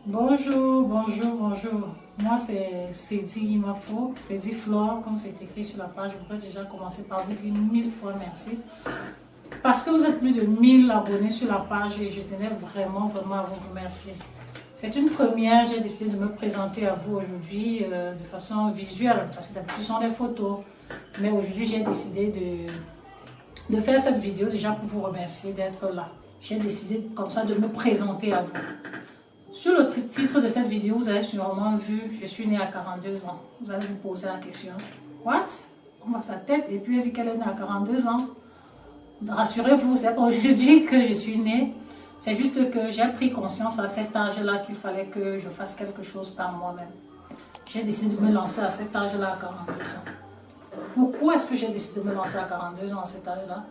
Bonjour, bonjour, bonjour. Moi, c'est Cédie Imafo, Cédie Flore, comme c'est écrit sur la page. Je voudrais déjà commencer par vous dire 1000 fois merci. Parce que vous êtes plus de 1000 abonnés sur la page et je tenais vraiment à vous remercier. C'est une première, j'ai décidé de me présenter à vous aujourd'hui de façon visuelle, parce que d'habitude, ce sont des photos. Mais aujourd'hui, j'ai décidé de faire cette vidéo déjà pour vous remercier d'être là. J'ai décidé comme ça de me présenter à vous. Sur le titre de cette vidéo, vous avez sûrement vu, je suis née à 42 ans. Vous allez vous poser la question, what? On voit sa tête et puis elle dit qu'elle est née à 42 ans. Rassurez-vous, c'est pas aujourd'hui que je suis née. C'est juste que j'ai pris conscience à cet âge-là qu'il fallait que je fasse quelque chose par moi-même. J'ai décidé de me lancer à cet âge-là à 42 ans. Pourquoi est-ce que j'ai décidé de me lancer à 42 ans à cet âge-là?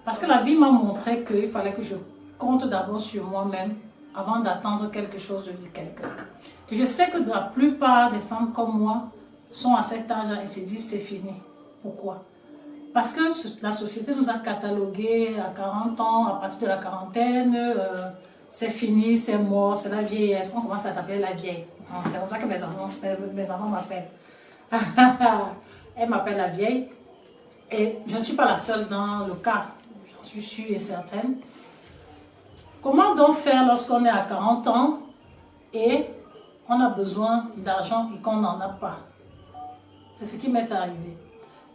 Parce que la vie m'a montré qu'il fallait que je compte d'abord sur moi-même avant d'attendre quelque chose de quelqu'un. Et je sais que la plupart des femmes comme moi sont à cet âge-là et se disent c'est fini. Pourquoi? Parce que la société nous a catalogués à 40 ans, à partir de la quarantaine, c'est fini, c'est mort, c'est la vieillesse. On commence à t'appeler la vieille. C'est comme ça que mes enfants m'appellent. Elles m'appellent la vieille. Et je ne suis pas la seule dans le cas, j'en suis sûre et certaine. Comment donc faire lorsqu'on est à 40 ans et on a besoin d'argent et qu'on n'en a pas? C'est ce qui m'est arrivé.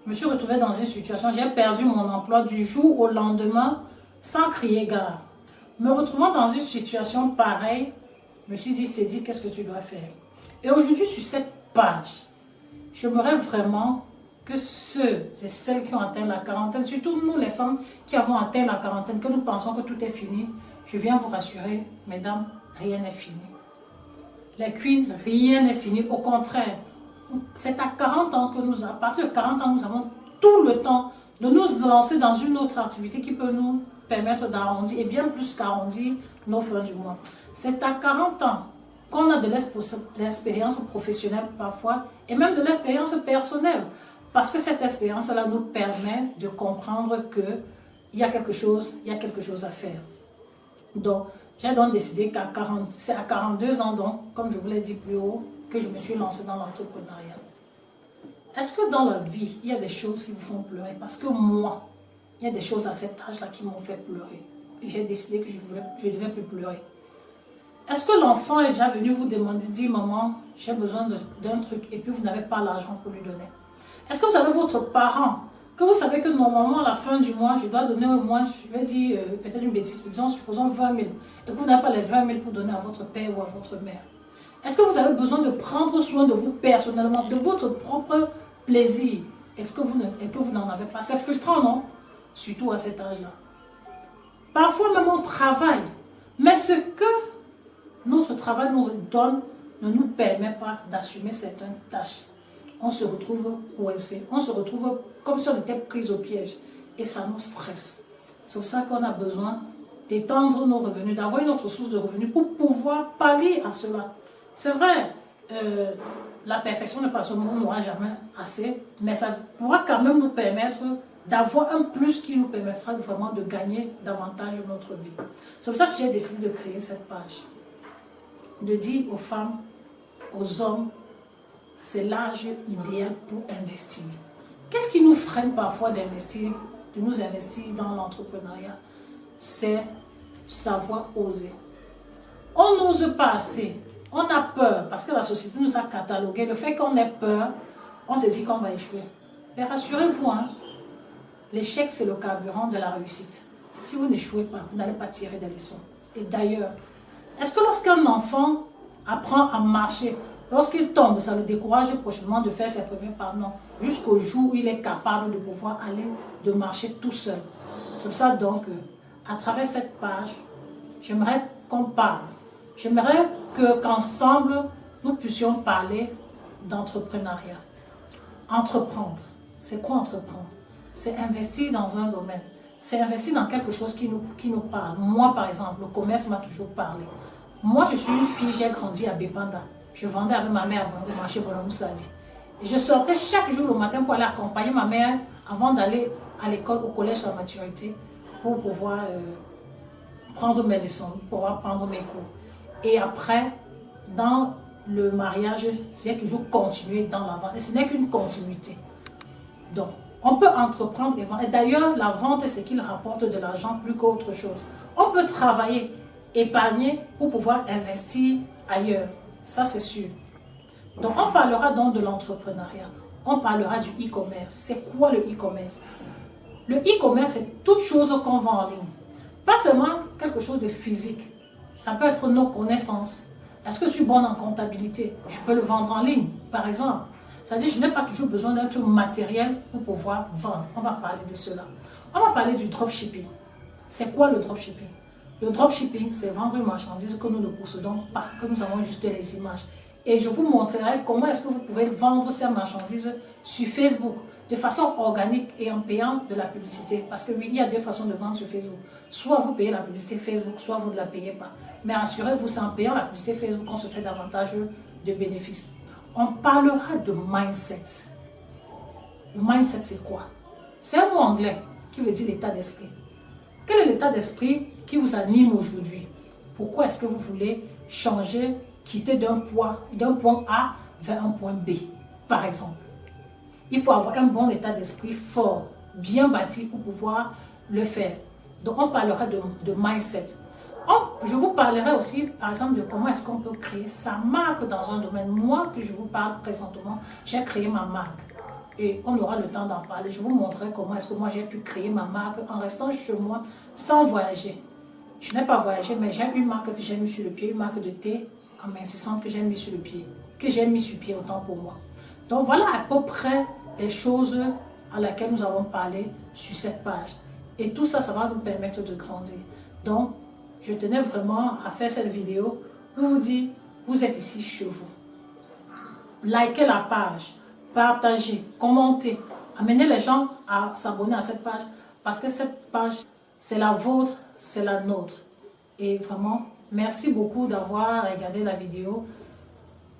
Je me suis retrouvée dans une situation, j'ai perdu mon emploi du jour au lendemain sans crier gare. Me retrouvant dans une situation pareille, je me suis dit, c'est dit, qu'est-ce que tu dois faire? Et aujourd'hui, sur cette page, j'aimerais vraiment que ceux et celles qui ont atteint la quarantaine, surtout nous les femmes qui avons atteint la quarantaine, que nous pensons que tout est fini, je viens vous rassurer, mesdames, rien n'est fini. Les queens, rien n'est fini, au contraire. C'est à 40 ans que à partir de 40 ans, nous avons tout le temps de nous lancer dans une autre activité qui peut nous permettre d'arrondir, et bien plus qu'arrondir nos fins du mois. C'est à 40 ans qu'on a de l'expérience professionnelle parfois, et même de l'expérience personnelle. Parce que cette expérience-là nous permet de comprendre qu'il y a quelque chose à faire. Donc, j'ai donc décidé c'est à 42 ans, donc, comme je vous l'ai dit plus haut, que je me suis lancée dans l'entrepreneuriat. Est-ce que dans la vie, il y a des choses qui vous font pleurer? Parce que moi, il y a des choses à cet âge-là qui m'ont fait pleurer. Et j'ai décidé que je ne devais plus pleurer. Est-ce que l'enfant est déjà venu vous demander, dire maman, j'ai besoin d'un truc, et puis vous n'avez pas l'argent pour lui donner? Est-ce que vous avez votre parent, que vous savez que normalement à la fin du mois, je dois donner au moins, je vais dire peut-être une bêtise, disons, supposons 20 000, et que vous n'avez pas les 20 000 pour donner à votre père ou à votre mère? Est-ce que vous avez besoin de prendre soin de vous personnellement, de votre propre plaisir? Est-ce que vous n'en avez pas? C'est frustrant, non? Surtout à cet âge-là. Parfois même on travaille, mais ce que notre travail nous donne ne nous permet pas d'assumer certaines tâches. On se retrouve coincé, on se retrouve comme si on était pris au piège et ça nous stresse. C'est pour ça qu'on a besoin d'étendre nos revenus, d'avoir une autre source de revenus pour pouvoir pallier à cela. C'est vrai, la perfection n'est pas seulement, on n'aura jamais assez, mais ça pourra quand même nous permettre d'avoir un plus qui nous permettra vraiment de gagner davantage notre vie. C'est pour ça que j'ai décidé de créer cette page. De dire aux femmes, aux hommes, c'est l'âge idéal pour investir. Qu'est-ce qui nous freine parfois de nous investir dans l'entrepreneuriat? C'est savoir oser. On n'ose pas assez. On a peur parce que la société nous a catalogué. Le fait qu'on ait peur, on se dit qu'on va échouer. Mais rassurez-vous, hein, l'échec c'est le carburant de la réussite. Si vous n'échouez pas, vous n'allez pas tirer des leçons. Et d'ailleurs, est-ce que lorsqu'un enfant apprend à marcher, lorsqu'il tombe, ça le décourage prochainement de faire ses premiers pas? Non. Jusqu'au jour où il est capable de pouvoir aller, de marcher tout seul. C'est pour ça donc, à travers cette page, j'aimerais qu'on parle. J'aimerais qu'ensemble, nous puissions parler d'entrepreneuriat. Entreprendre. C'est quoi entreprendre? C'est investir dans un domaine. C'est investir dans quelque chose qui nous parle. Moi, par exemple, le commerce m'a toujours parlé. Moi, je suis une fille, j'ai grandi à Bépanda. Je vendais avec ma mère au marché Bonamoussadi. Et je sortais chaque jour le matin pour aller accompagner ma mère avant d'aller à l'école, au collège de la maturité, pour pouvoir prendre mes leçons, pour pouvoir prendre mes cours. Et après, dans le mariage, c'est toujours continuer dans la vente. Et ce n'est qu'une continuité. Donc, on peut entreprendre et vendre. Et d'ailleurs, la vente, c'est ce qu'il rapporte de l'argent plus qu'autre chose. On peut travailler, épargner pour pouvoir investir ailleurs. Ça, c'est sûr. Donc, on parlera donc de l'entrepreneuriat. On parlera du e-commerce. C'est quoi le e-commerce? Le e-commerce, c'est toute chose qu'on vend en ligne. Pas seulement quelque chose de physique. Ça peut être nos connaissances. Est-ce que je suis bonne en comptabilité? Je peux le vendre en ligne, par exemple. C'est-à-dire que je n'ai pas toujours besoin d'un truc matériel pour pouvoir vendre. On va parler de cela. On va parler du dropshipping. C'est quoi le dropshipping? Le dropshipping, c'est vendre une marchandise que nous ne possédons pas, que nous avons juste les images. Et je vous montrerai comment est-ce que vous pouvez vendre ces marchandises sur Facebook de façon organique et en payant de la publicité. Parce que oui, il y a deux façons de vendre sur Facebook. Soit vous payez la publicité Facebook, soit vous ne la payez pas. Mais assurez-vous, c'est en payant la publicité Facebook qu'on se fait davantage de bénéfices. On parlera de mindset. Le mindset, c'est quoi? C'est un mot anglais qui veut dire l'état d'esprit. Quel est l'état d'esprit qui vous anime aujourd'hui? Pourquoi est-ce que vous voulez changer, quitter d'un point A vers un point B, par exemple? Il faut avoir un bon état d'esprit fort, bien bâti pour pouvoir le faire. Donc, on parlera de mindset. Je vous parlerai aussi, par exemple, de comment est-ce qu'on peut créer sa marque dans un domaine. Moi, que je vous parle présentement, j'ai créé ma marque. Et on aura le temps d'en parler. Je vous montrerai comment est-ce que moi j'ai pu créer ma marque en restant chez moi sans voyager. Je n'ai pas voyagé, mais j'ai une marque que j'ai mis sur le pied, une marque de thé amincissante que j'ai mis sur le pied, que j'ai mis sur pied autant pour moi. Donc voilà à peu près les choses à laquelle nous avons parlé sur cette page. Et tout ça, ça va nous permettre de grandir. Donc, je tenais vraiment à faire cette vidéo pour vous dire, vous êtes ici chez vous. Likez la page, partagez, commentez, amenez les gens à s'abonner à cette page parce que cette page, c'est la vôtre, c'est la nôtre. Et vraiment, merci beaucoup d'avoir regardé la vidéo.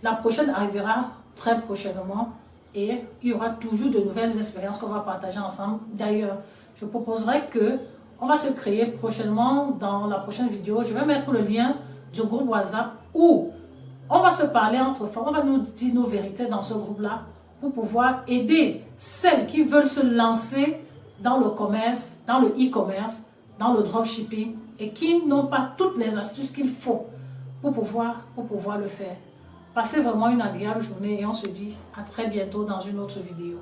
La prochaine arrivera très prochainement et il y aura toujours de nouvelles expériences qu'on va partager ensemble. D'ailleurs, je proposerai que on va se créer prochainement dans la prochaine vidéo. Je vais mettre le lien du groupe WhatsApp où on va se parler entre femmes. On va nous dire nos vérités dans ce groupe-là pour pouvoir aider celles qui veulent se lancer dans le commerce, dans le e-commerce, dans le dropshipping et qui n'ont pas toutes les astuces qu'il faut pour pouvoir le faire. Passez vraiment une agréable journée et on se dit à très bientôt dans une autre vidéo.